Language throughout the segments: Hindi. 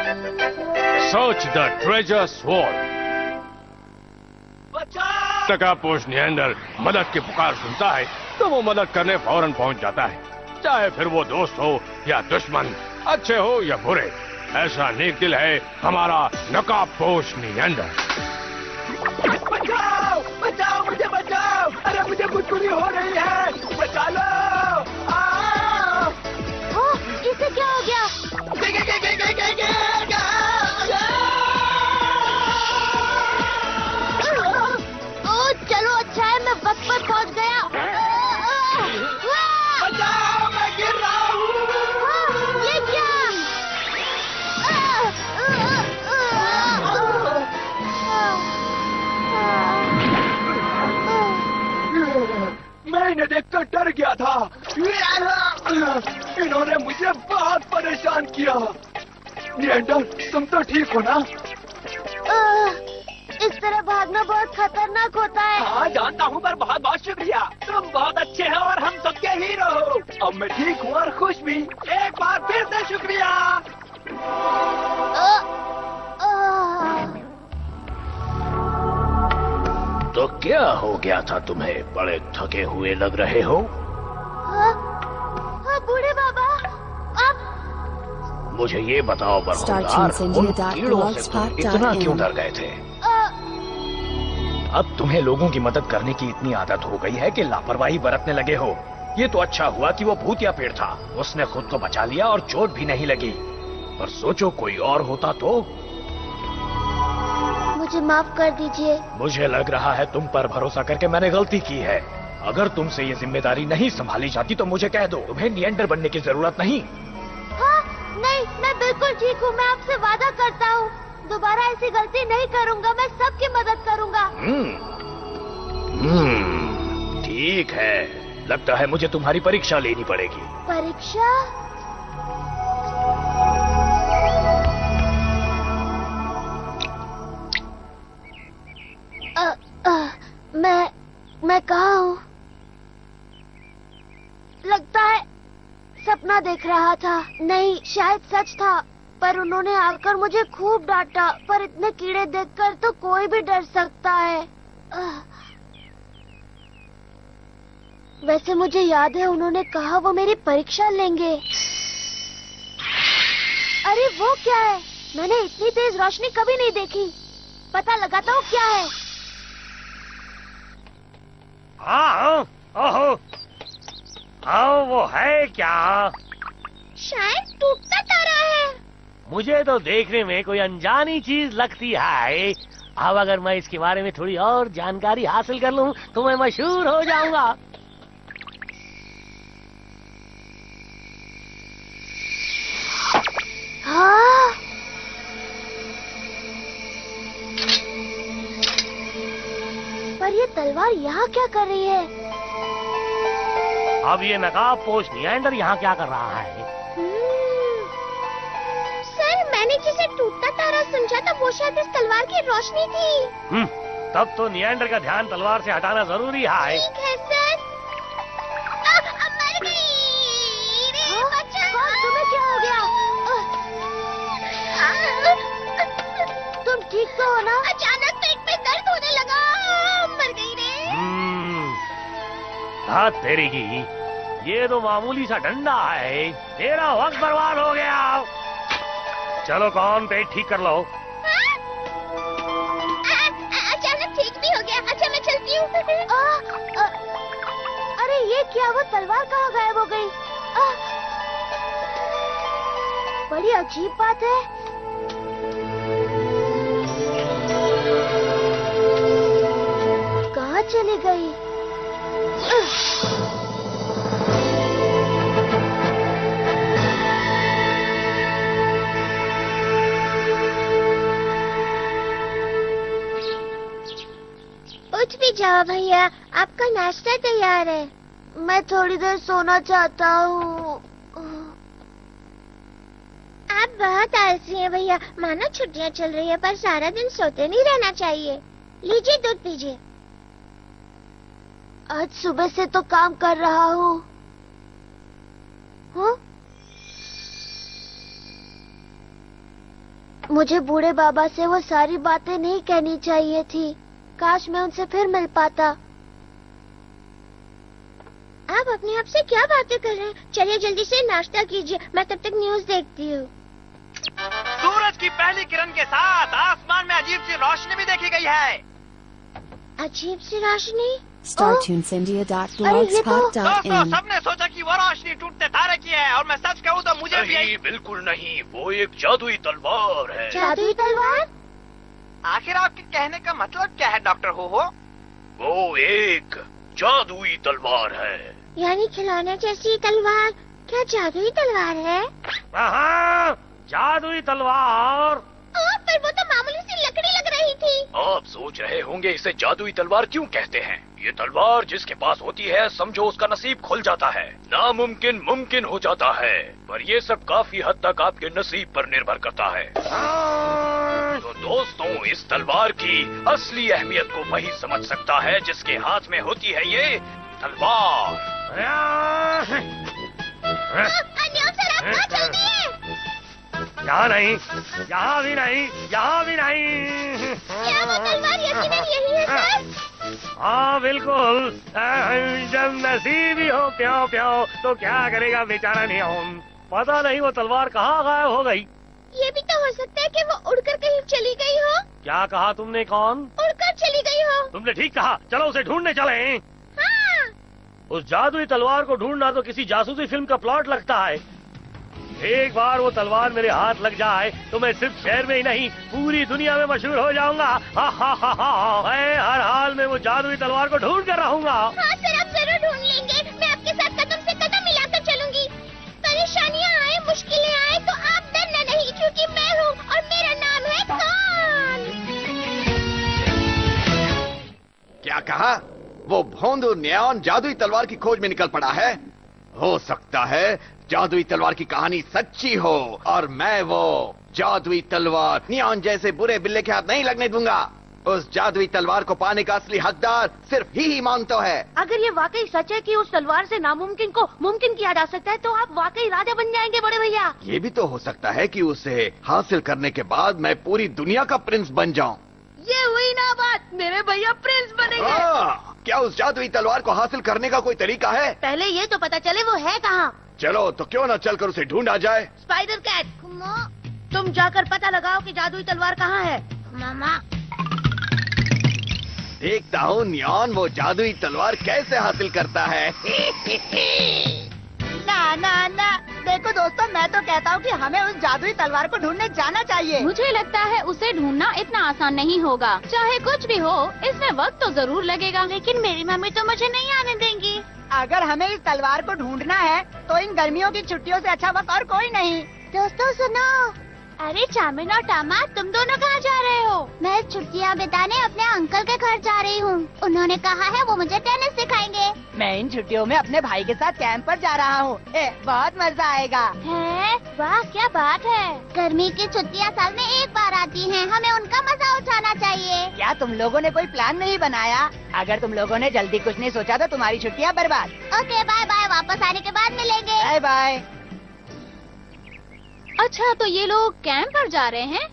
Search the treasure sword. टकापोश नियंडर मदद की पुकार सुनता है तो वो मदद करने फौरन पहुंच जाता है, चाहे फिर वो दोस्त हो या दुश्मन, अच्छे हो या बुरे। ऐसा नेक दिल है हमारा नकाबपोश नियंडर। बचाओ बचाओ मुझे बचाओ, अरे मुझे गुदगुदी हो रही है, बचा लो। इसे क्या हो गया? ओ चलो अच्छा है मैं वक्त पर पहुंच गया। बचाओ मैं गिर रहा हूँ। ये क्या? मैं इन्हें देखकर डर गया था। इन्होंने मुझे बहुत परेशान किया। नियंडर तुम तो ठीक हो ना? इस तरह भागना बहुत खतरनाक होता है। हाँ जानता हूँ, पर बहुत बहुत शुक्रिया। तुम बहुत अच्छे हो और हम सबके हीरो हो। अब मैं ठीक हूँ और खुश भी। एक बार फिर से शुक्रिया। तो क्या हो गया था तुम्हें? बड़े थके हुए लग रहे हो। बूढ़े बाबा आप मुझे ये बताओ बरखुरदार, उन कीड़ों से तुम इतना क्यों डर गए थे? अब तुम्हें लोगों की मदद करने की इतनी आदत हो गई है कि लापरवाही बरतने लगे हो। ये तो अच्छा हुआ कि वो भूतिया पेड़ था, उसने खुद को बचा लिया और चोट भी नहीं लगी। पर सोचो कोई और होता तो। मुझे माफ कर दीजिए। मुझे लग रहा है तुम पर भरोसा करके मैंने गलती की है। अगर तुमसे ये जिम्मेदारी नहीं संभाली जाती तो मुझे कह दो, तुम्हें नियंडर बनने की जरूरत नहीं। हाँ, नहीं, मैं बिल्कुल ठीक हूँ। मैं आपसे वादा करता हूँ दोबारा ऐसी गलती नहीं करूँगा। मैं सबकी मदद करूँगा। ठीक है, लगता है मुझे तुम्हारी परीक्षा लेनी पड़ेगी। परीक्षा? मैं कहाँ हूँ? लगता है सपना देख रहा था। नहीं, शायद सच था। पर उन्होंने आकर मुझे खूब डांटा। पर इतने कीड़े देखकर तो कोई भी डर सकता है। वैसे मुझे याद है उन्होंने कहा वो मेरी परीक्षा लेंगे। अरे वो क्या है? मैंने इतनी तेज रोशनी कभी नहीं देखी। पता लगाता हूँ क्या है। हाँ, ओहो, हाँ वो है क्या? शायद टूटता तारा है। मुझे तो देखने में कोई अनजानी चीज लगती है। अब अगर मैं इसके बारे में थोड़ी और जानकारी हासिल कर लूं तो मैं मशहूर हो जाऊंगा। हाँ? पर ये तलवार यहाँ क्या कर रही है? अब ये नकाबपोश नियंडर यहाँ क्या कर रहा है? सर, मैंने जिसे टूटता तारा समझा था वो शायद इस तलवार की रोशनी थी। तब तो नियंडर का ध्यान तलवार से हटाना जरूरी है। ठीक है सर। मर गई। तुम्हें क्या हो गया? तुम ठीक तो हो ना? अचानक पेट में दर्द होने लगा। मर गई रे। हाथ तेरी की, ये तो मामूली सा डंडा है। तेरा वक्त बर्बाद हो गया। चलो कौन पेट ठीक कर लो। अचानक ठीक भी हो गया। अच्छा मैं चलती हूँ। अरे ये क्या? वो तलवार कहाँ गायब हो गई? बड़ी अजीब बात है। कहाँ चली गई? उठ भी जाओ भैया, आपका नाश्ता तैयार है। मैं थोड़ी देर सोना चाहता हूँ। आप बहुत आलसी हैं भैया। मानो छुट्टियाँ चल रही है पर सारा दिन सोते नहीं रहना चाहिए। लीजिए दूध पीजिए। आज सुबह से तो काम कर रहा हूँ। हाँ? मुझे बूढ़े बाबा से वो सारी बातें नहीं कहनी चाहिए थी। काश मैं उनसे फिर मिल पाता। आप अपने आप से क्या बातें कर रहे हैं? चलिए जल्दी से नाश्ता कीजिए, मैं तब तक न्यूज़ देखती हूँ। सूरज की पहली किरण के साथ आसमान में अजीब सी रोशनी भी देखी गई है। अजीब सी रोशनी? StarTunesIndia.blogspot.in दोस्तों, सबने सोचा कि वो रोशनी टूटते तारे की है, और मैं सच कहूँ तो मुझे भी नहीं, बिल्कुल नहीं, वो एक जादुई तलवार है। जादुई तलवार? आखिर आपके कहने का मतलब क्या है डॉक्टर हो? वो एक जादुई तलवार है। यानी खिलौने जैसी तलवार? क्या जादुई तलवार है? हाँ, जादुई तलवार। पर वो तो मामूली सी लकड़ी लग रही थी। आप सोच रहे होंगे इसे जादुई तलवार क्यों कहते हैं। ये तलवार जिसके पास होती है, समझो उसका नसीब खुल जाता है, नामुमकिन मुमकिन हो जाता है। पर ये सब काफी हद तक आपके नसीब पर निर्भर करता है। तो दोस्तों, इस तलवार की असली अहमियत को वही समझ सकता है जिसके हाथ में होती है ये तलवार। यहाँ नहीं, यहाँ भी नहीं, यहाँ भी नहीं। क्या वो तलवार यकीनन यही है सर? हाँ बिल्कुल, जब नसीब ही हो प्याओ प्याओ तो क्या करेगा बेचारा नियम। पता नहीं वो तलवार कहाँ गायब हो गई। ये भी तो हो सकता है कि वो उड़कर कहीं चली गई हो। क्या कहा तुमने? कौन? उड़कर चली गई हो। तुमने ठीक कहा, चलो उसे ढूंढने चले। हाँ। उस जादुई तलवार को ढूंढना तो किसी जासूसी फिल्म का प्लॉट लगता है। एक बार वो तलवार मेरे हाथ लग जाए तो मैं सिर्फ शहर में ही नहीं, पूरी दुनिया में मशहूर हो जाऊंगा। मैं हर हाल में वो जादुई तलवार को ढूंढ कर रहूंगा। हाँ सर, आप जरूर ढूंढ लेंगे। मैं आपके साथ कदम से कदम मिलाकर चलूंगी। परेशानियाँ आए, मुश्किलें आए तो आप डरना नहीं, क्योंकि मैं हूँ और मेरा नाम है कौन। क्या कहा? वो भोंदू न्यान जादुई तलवार की खोज में निकल पड़ा है। हो सकता है जादुई तलवार की कहानी सच्ची हो, और मैं वो जादुई तलवार न्यान जैसे बुरे बिल्ले के हाथ नहीं लगने दूंगा। उस जादुई तलवार को पाने का असली हकदार सिर्फ ही मानता है। अगर ये वाकई सच है कि उस तलवार से नामुमकिन को मुमकिन किया जा सकता है, तो आप वाकई राजा बन जाएंगे बड़े भैया। ये भी तो हो सकता है कि उसे हासिल करने के बाद मैं पूरी दुनिया का प्रिंस बन जाऊं। ये हुई ना बात, मेरे भैया प्रिंस बनेंगे। क्या उस जादुई तलवार को हासिल करने का कोई तरीका है? पहले ये तो पता चले वो है कहाँ। चलो तो क्यों न चलकर उसे ढूंढा जाए। स्पाइडर कैट, तुम जाकर पता लगाओ कि जादुई तलवार कहाँ है। मामा। देखता हूँ न्यान वो जादुई तलवार कैसे हासिल करता है। ना ना ना, देखो दोस्तों, मैं तो कहता हूँ कि हमें उस जादुई तलवार को ढूंढने जाना चाहिए। मुझे लगता है उसे ढूंढना इतना आसान नहीं होगा। चाहे कुछ भी हो, इसमें वक्त तो जरूर लगेगा। लेकिन मेरी मम्मी तो मुझे नहीं आने देंगी। अगर हमें इस तलवार को ढूंढना है तो इन गर्मियों की छुट्टियों से अच्छा वक्त और कोई नहीं। दोस्तों सुनो। अरे चामिन और टामा, तुम दोनों कहाँ जा रहे हो? मैं छुट्टियाँ बिताने अपने अंकल के घर जा रही हूँ। उन्होंने कहा है वो मुझे टेनिस सिखाएंगे। मैं इन छुट्टियों में अपने भाई के साथ कैंप पर जा रहा हूँ। बहुत मजा आएगा। है? वाह क्या बात है। गर्मी की छुट्टियाँ साल में एक बार आती हैं, हमें उनका मजा उठाना चाहिए। क्या तुम लोगों ने कोई प्लान नहीं बनाया? अगर तुम लोगों ने जल्दी कुछ नहीं सोचा तो तुम्हारी छुट्टियाँ बर्बाद। ओके बाय बाय, वापस आने के बाद मिलेंगे। Bye bye. अच्छा, तो ये लोग कैंप पर जा रहे हैं?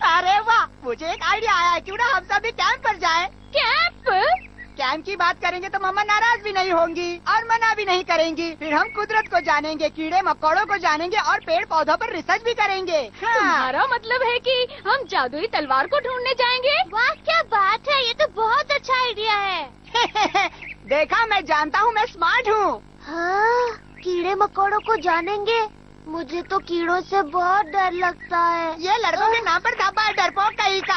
अरे वाह, मुझे एक आइडिया आया है। क्यों ना हम सभी कैंप पर जाएं? कैंप? कैंप की बात करेंगे तो मम्मा नाराज भी नहीं होंगी और मना भी नहीं करेंगी। फिर हम कुदरत को जानेंगे, कीड़े मकोड़ों को जानेंगे और पेड़ पौधों पर रिसर्च भी करेंगे। हाँ। तुम्हारा मतलब है कि हम जादुई तलवार को ढूंढने जाएंगे? वाह क्या बात है, ये तो बहुत अच्छा आइडिया है। देखा, मैं जानता हूँ, मैं स्मार्ट हूँ। हाँ, कीड़े मकोड़ों को जानेंगे। मुझे तो कीड़ों से बहुत डर लगता है। ये लड़कों के नाम पर धब्बा है, डरपोक कहीं का।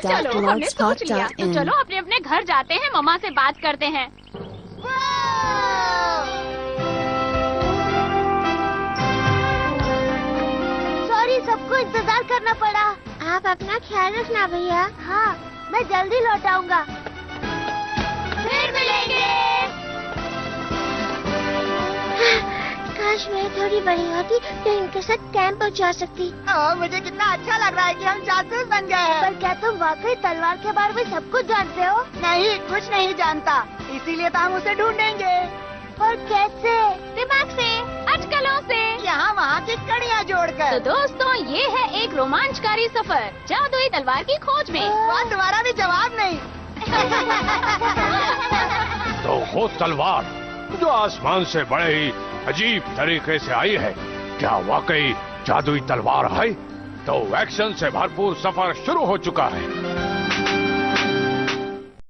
चलो, हमने सोच लिया, तो चलो अपने अपने घर जाते हैं, मम्मा से बात करते हैं। सॉरी, सबको इंतजार करना पड़ा। आप अपना ख्याल रखना भैया। हाँ, मैं जल्दी लौट आऊंगा। फिर मिलेंगे। काश मैं थोड़ी बड़ी होती तो इनके साथ कैंप पर जा सकती। मुझे कितना अच्छा लग रहा है कि हम जासूस बन गए हैं। पर क्या तुम वाकई तलवार के बारे में सब कुछ जानते हो? नहीं, कुछ नहीं जानता, इसीलिए तो हम उसे ढूंढेंगे। और कैसे? दिमाग से, अटकलों से, यहाँ वहाँ की कड़ियाँ जोड़कर। जाकर। तो दोस्तों ये है एक रोमांचकारी सफर जादुई तलवार की खोज में। वहाँ तुम्हारा भी जवाब नहीं। तो वो तलवार जो आसमान से बड़े ही अजीब तरीके से आई है, क्या वाकई जादुई तलवार है? तो एक्शन से भरपूर सफर शुरू हो चुका है।